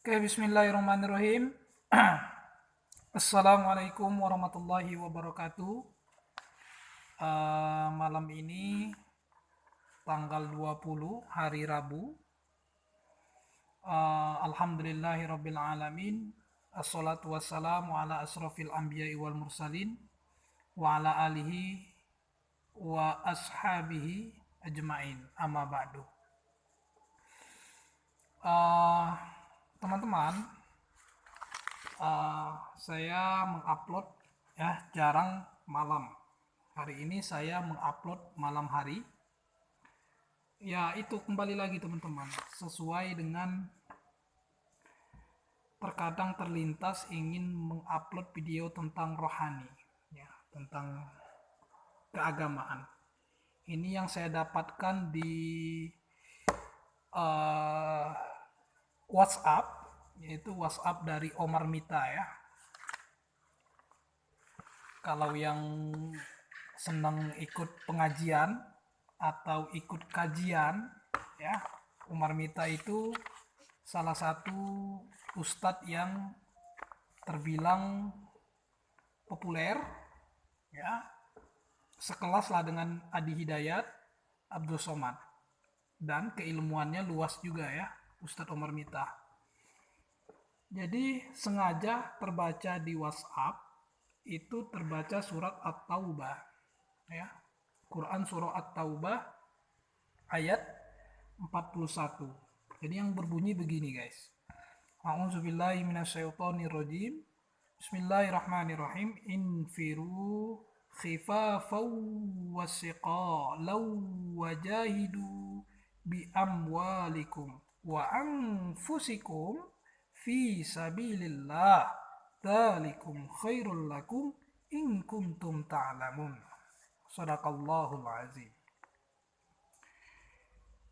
Oke, bismillahirrahmanirrahim. Assalamualaikum warahmatullahi wabarakatuh. Malam ini tanggal 20 hari Rabu. Alhamdulillahirabbil alamin. Assalatu wassalamu ala asrafil anbiya'i wal mursalin wa ala alihi wa ashabihi ajmain. Amma ba'du. Uh, Teman-teman, saya mengupload ya jarang malam. Hari ini saya mengupload malam hari. Ya itu kembali lagi teman-teman, sesuai dengan terkadang terlintas ingin mengupload video tentang rohani, ya tentang keagamaan. Ini yang saya dapatkan di WhatsApp, yaitu WhatsApp dari Omar Mita ya. Kalau yang senang ikut pengajian atau ikut kajian ya, Umar Mita itu salah satu ustadz yang terbilang populer ya, sekelas lah dengan Adi Hidayat, Abdul Somad, dan keilmuannya luas juga ya Ustadz Omar Mita. Jadi sengaja terbaca di WhatsApp itu terbaca surat At-Taubah ya. Quran surah At-Taubah ayat 41. Jadi yang berbunyi begini guys. A'udzubillahi minasyaitonirrajim. Bismillahirrahmanirrahim. Infiru khifafau wasiqalau wajahidu bi amwalikum wa anfusikum fi sabilillah dzalikum khairul lakum in kuntum ta'lamun. Shadaqallahul azim.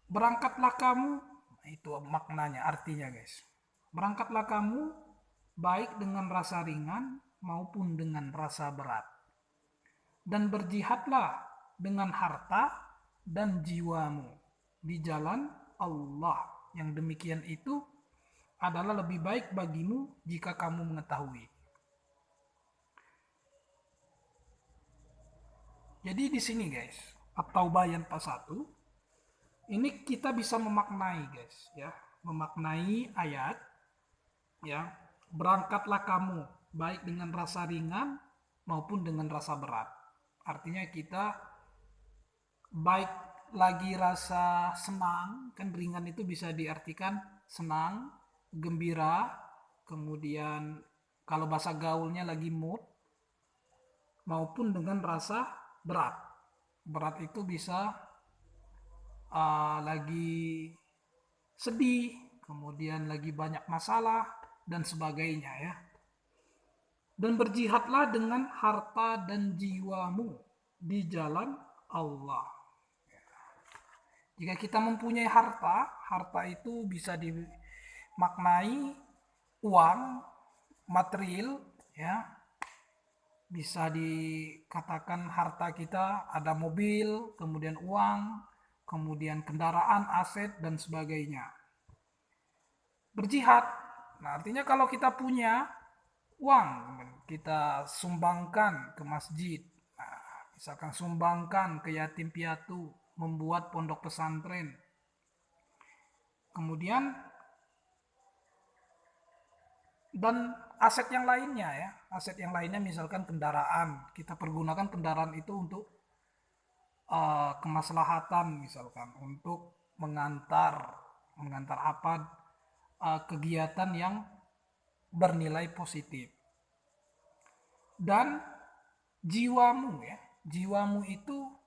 Berangkatlah kamu, itu maknanya, artinya guys. Berangkatlah kamu baik dengan rasa ringan maupun dengan rasa berat. Dan berjihadlah dengan harta dan jiwamu di jalan Allah. Yang demikian itu adalah lebih baik bagimu jika kamu mengetahui. Jadi di sini guys, At-Taubah ayat 1, ini kita bisa memaknai guys ya, memaknai ayat ya, berangkatlah kamu baik dengan rasa ringan maupun dengan rasa berat. Artinya kita baik lagi rasa senang, kan ringan itu bisa diartikan senang, gembira, kemudian kalau bahasa gaulnya lagi mood, maupun dengan rasa berat. Berat itu bisa lagi sedih, kemudian lagi banyak masalah dan sebagainya ya. Dan berjihadlah dengan harta dan jiwamu di jalan Allah. Jika kita mempunyai harta, harta itu bisa dimaknai uang, material ya. Bisa dikatakan harta kita ada mobil, kemudian uang, kemudian kendaraan, aset dan sebagainya. Berjihad, nah artinya kalau kita punya uang, kita sumbangkan ke masjid, nah, misalkan sumbangkan ke yatim piatu, membuat pondok pesantren, kemudian dan aset yang lainnya ya, aset yang lainnya misalkan kendaraan, kita pergunakan kendaraan itu untuk kemaslahatan, misalkan untuk mengantar apa kegiatan yang bernilai positif. Dan jiwamu ya, jiwamu itu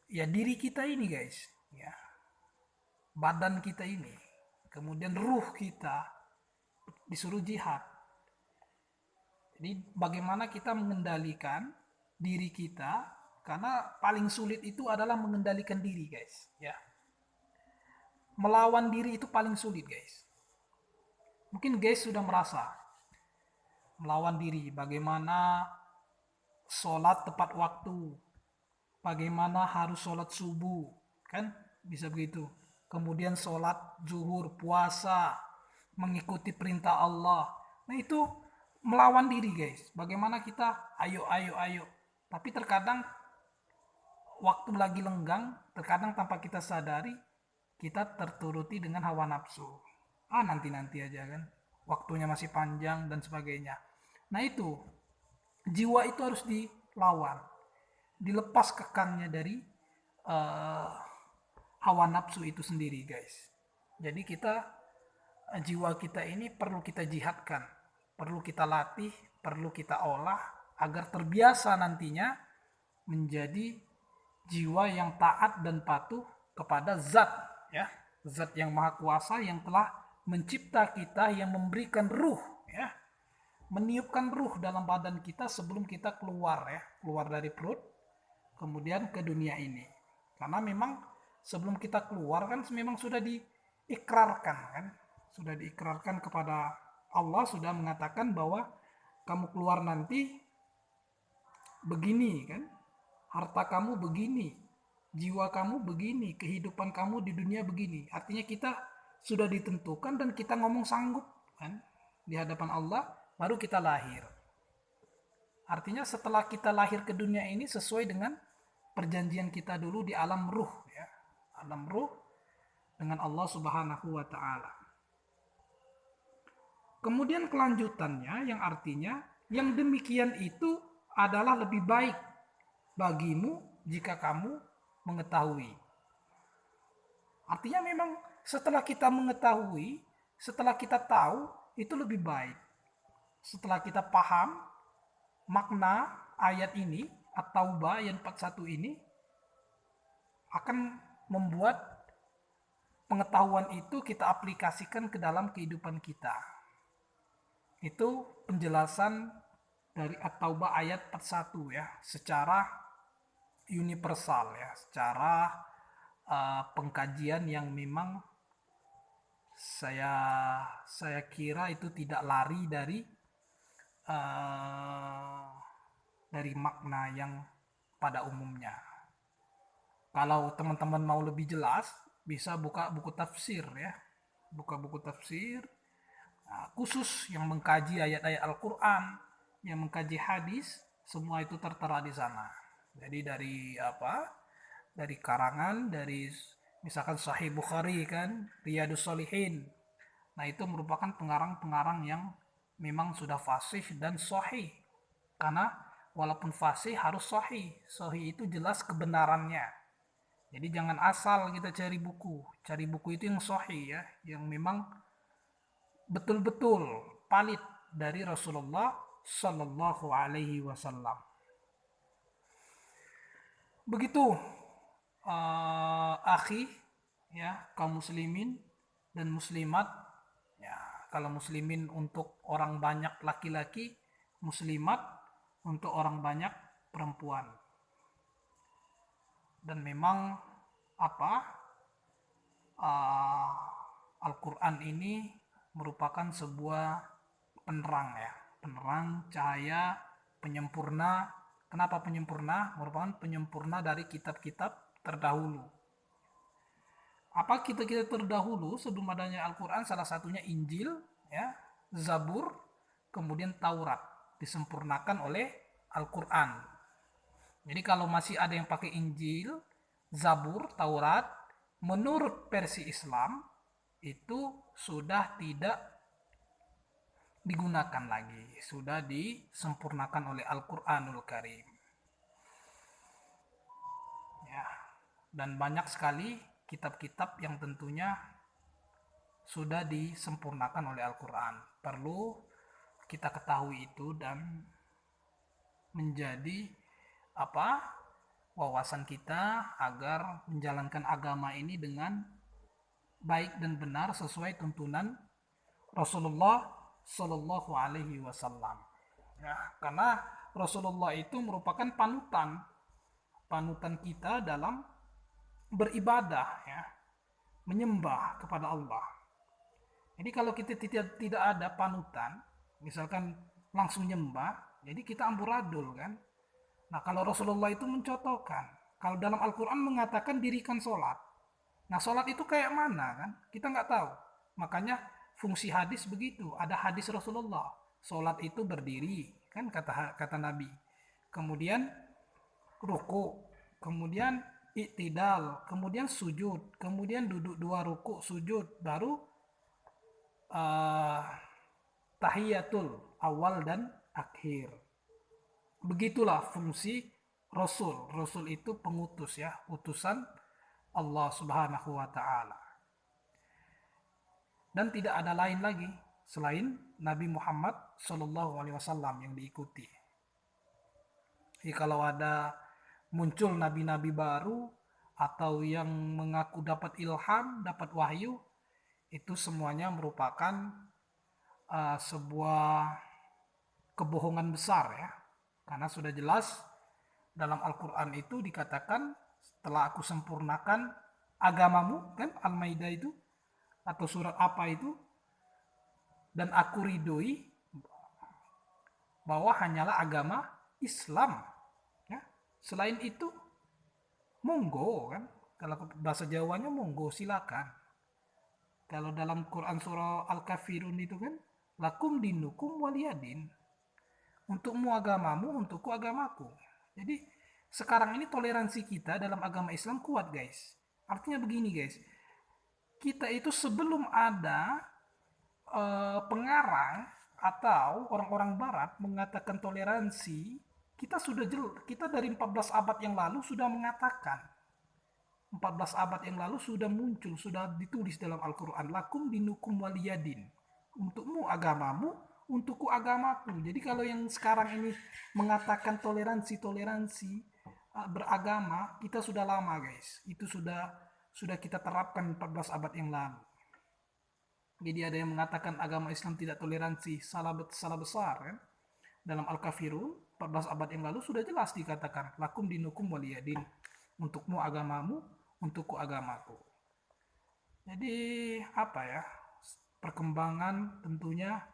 ya diri kita ini guys ya, badan kita ini, kemudian ruh kita disuruh jihad. Jadi bagaimana kita mengendalikan diri kita, karena paling sulit itu adalah mengendalikan diri guys ya. Melawan diri itu paling sulit guys. Mungkin guys sudah merasa melawan diri, bagaimana sholat tepat waktu, bagaimana harus sholat subuh, kan bisa begitu. Kemudian sholat zuhur, puasa, mengikuti perintah Allah. Nah itu melawan diri guys. Bagaimana kita ayo ayo ayo. Tapi terkadang waktu lagi lenggang, terkadang tanpa kita sadari kita terturuti dengan hawa nafsu. Nanti-nanti aja kan. Waktunya masih panjang dan sebagainya. Nah itu, jiwa itu harus dilawan. Dilepas kekangnya dari hawa nafsu itu sendiri guys. Jadi jiwa kita ini perlu kita jihadkan, perlu kita latih, perlu kita olah agar terbiasa nantinya menjadi jiwa yang taat dan patuh kepada zat, ya, zat yang maha kuasa yang telah mencipta kita, yang memberikan ruh, ya, meniupkan ruh dalam badan kita sebelum kita keluar, ya, keluar dari perut kemudian ke dunia ini. Karena memang sebelum kita keluar kan memang sudah diikrarkan kan, sudah diikrarkan kepada Allah, sudah mengatakan bahwa kamu keluar nanti begini kan, harta kamu begini, jiwa kamu begini, kehidupan kamu di dunia begini. Artinya kita sudah ditentukan dan kita ngomong sanggup kan di hadapan Allah, baru kita lahir. Artinya setelah kita lahir ke dunia ini sesuai dengan perjanjian kita dulu di alam ruh, ya, alam ruh dengan Allah Subhanahu wa Ta'ala. Kemudian kelanjutannya yang artinya yang demikian itu adalah lebih baik bagimu jika kamu mengetahui. Artinya memang setelah kita mengetahui, setelah kita tahu, itu lebih baik. Setelah kita paham makna ayat ini, At-Taubah ayat 41 ini, akan membuat pengetahuan itu kita aplikasikan ke dalam kehidupan kita. Itu penjelasan dari At-Taubah ayat 41 ya, secara universal ya, secara pengkajian yang memang saya kira itu tidak lari dari makna yang pada umumnya. Kalau teman-teman mau lebih jelas, bisa buka buku tafsir ya, buka buku tafsir khusus yang mengkaji ayat-ayat Al-Quran, yang mengkaji hadis, semua itu tertera di sana. Jadi dari karangan, dari misalkan Sahih Bukhari kan, Riyadus Shalihin. Nah itu merupakan pengarang-pengarang yang memang sudah fasih dan sahih. Karena walaupun fasih harus sahih. Sahih itu jelas kebenarannya. Jadi jangan asal kita cari buku itu yang sahih ya, yang memang betul-betul valid dari Rasulullah Sallallahu Alaihi Wasallam. Begitu akhi ya, kaum muslimin dan muslimat ya. Kalau muslimin untuk orang banyak laki-laki, muslimat untuk orang banyak perempuan. Dan memang Al-Quran ini merupakan sebuah penerang ya, penerang, cahaya, penyempurna. Kenapa penyempurna? Merupakan penyempurna dari kitab-kitab terdahulu. Apa kitab-kitab terdahulu sebelum adanya Al-Quran? Salah satunya Injil, ya, Zabur, kemudian Taurat, disempurnakan oleh Al-Quran. Jadi kalau masih ada yang pakai Injil, Zabur, Taurat, menurut versi Islam itu sudah tidak digunakan lagi, sudah disempurnakan oleh Al-Quranul Karim. Ya, dan banyak sekali kitab-kitab yang tentunya sudah disempurnakan oleh Al-Quran. Perlu kita ketahui itu dan menjadi wawasan kita agar menjalankan agama ini dengan baik dan benar sesuai tuntunan Rasulullah Sallallahu Alaihi Wasallam. Ya, karena Rasulullah itu merupakan panutan kita dalam beribadah, ya, menyembah kepada Allah. Jadi kalau kita tidak ada panutan, misalkan langsung nyembah, jadi kita amburadul kan. Nah kalau Rasulullah itu mencontohkan, kalau dalam Al-Quran mengatakan dirikan sholat. Nah sholat itu kayak mana kan? Kita nggak tahu. Makanya fungsi hadis begitu. Ada hadis Rasulullah. Sholat itu berdiri, kan kata Nabi. Kemudian ruku, kemudian iktidal, kemudian sujud, kemudian duduk 2 ruku, sujud, baru tahiyatul awal dan akhir. Begitulah fungsi Rasul. Rasul itu pengutus ya, utusan Allah Subhanahu wa taala. Dan tidak ada lain lagi selain Nabi Muhammad Shallallahu alaihi wasallam yang diikuti. Jadi kalau ada muncul nabi-nabi baru atau yang mengaku dapat ilham, dapat wahyu, itu semuanya merupakan sebuah kebohongan besar ya. Karena sudah jelas dalam Al-Quran itu dikatakan, setelah aku sempurnakan agamamu, kan Al-Maidah itu, atau surat apa itu, dan aku ridhoi bahwa hanyalah agama Islam ya. Selain itu monggo, kan, kalau bahasa Jawanya monggo, silakan. Kalau dalam Quran surah Al-Kafirun itu kan, lakum dinukum waliyadin, untukmu agamamu, untukku agamaku. Jadi sekarang ini toleransi kita dalam agama Islam kuat, guys. Artinya begini, guys, kita itu sebelum ada pengarang atau orang-orang barat mengatakan toleransi, kita dari 14 abad yang lalu sudah mengatakan, 14 abad yang lalu sudah muncul, sudah ditulis dalam Al-Quran, lakum dinukum waliyadin, untukmu agamamu, untukku agamaku. Jadi kalau yang sekarang ini mengatakan toleransi beragama, kita sudah lama, guys. Itu sudah kita terapkan 14 abad yang lalu. Jadi ada yang mengatakan agama Islam tidak toleransi, salah besar kan. Dalam Al-Kafirun 14 abad yang lalu sudah jelas dikatakan, lakum dinukum waliyadin, untukmu agamamu, untukku agamaku. Jadi apa ya, perkembangan tentunya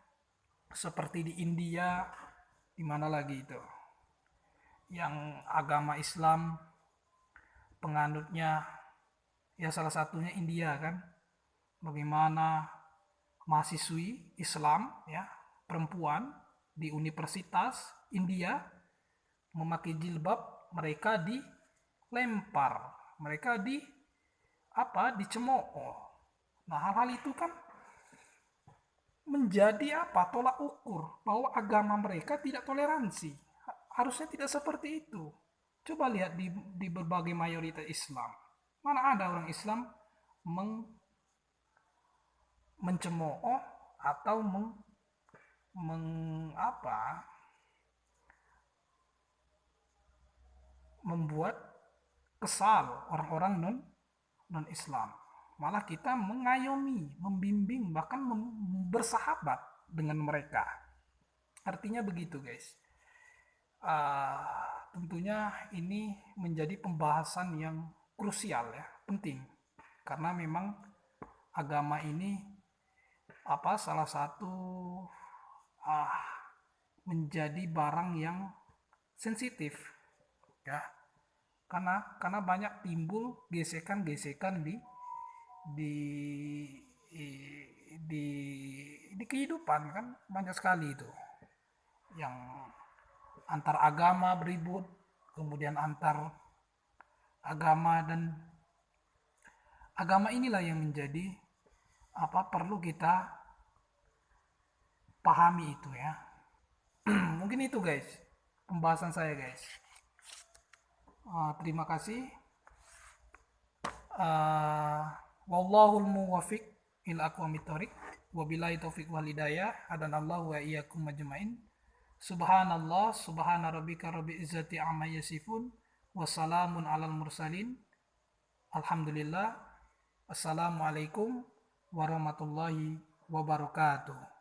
seperti di India, di mana lagi itu, yang agama Islam penganutnya ya salah satunya India kan, bagaimana mahasiswi Islam ya, perempuan di universitas India memakai jilbab, mereka dilempar, mereka dicemooh. Nah, hal-hal itu kan menjadi tolak ukur bahwa agama mereka tidak toleransi. Harusnya tidak seperti itu. Coba lihat di berbagai mayoritas Islam, mana ada orang Islam mencemooh atau membuat kesal orang-orang non Islam. Malah kita mengayomi, membimbing, bahkan bersahabat dengan mereka. Artinya begitu, guys. Tentunya ini menjadi pembahasan yang krusial ya, penting. Karena memang agama ini salah satu menjadi barang yang sensitif ya. Karena banyak timbul gesekan-gesekan di kehidupan kan, banyak sekali itu yang antar agama beribut, kemudian antar agama, dan agama inilah yang menjadi perlu kita pahami itu ya. Mungkin itu, guys, pembahasan saya, guys. Terima kasih. Wallahul muwaffiq ila aqwamit thoriq. Wabillahi taufiq wal hidayah. Hadanallahu wa iyyakum ajmain. Subhanallah, subhana rabbika rabbil izzati amma yasifun. Wassalamun alal mursalin. Alhamdulillah. Assalamualaikum warahmatullahi wabarakatuh.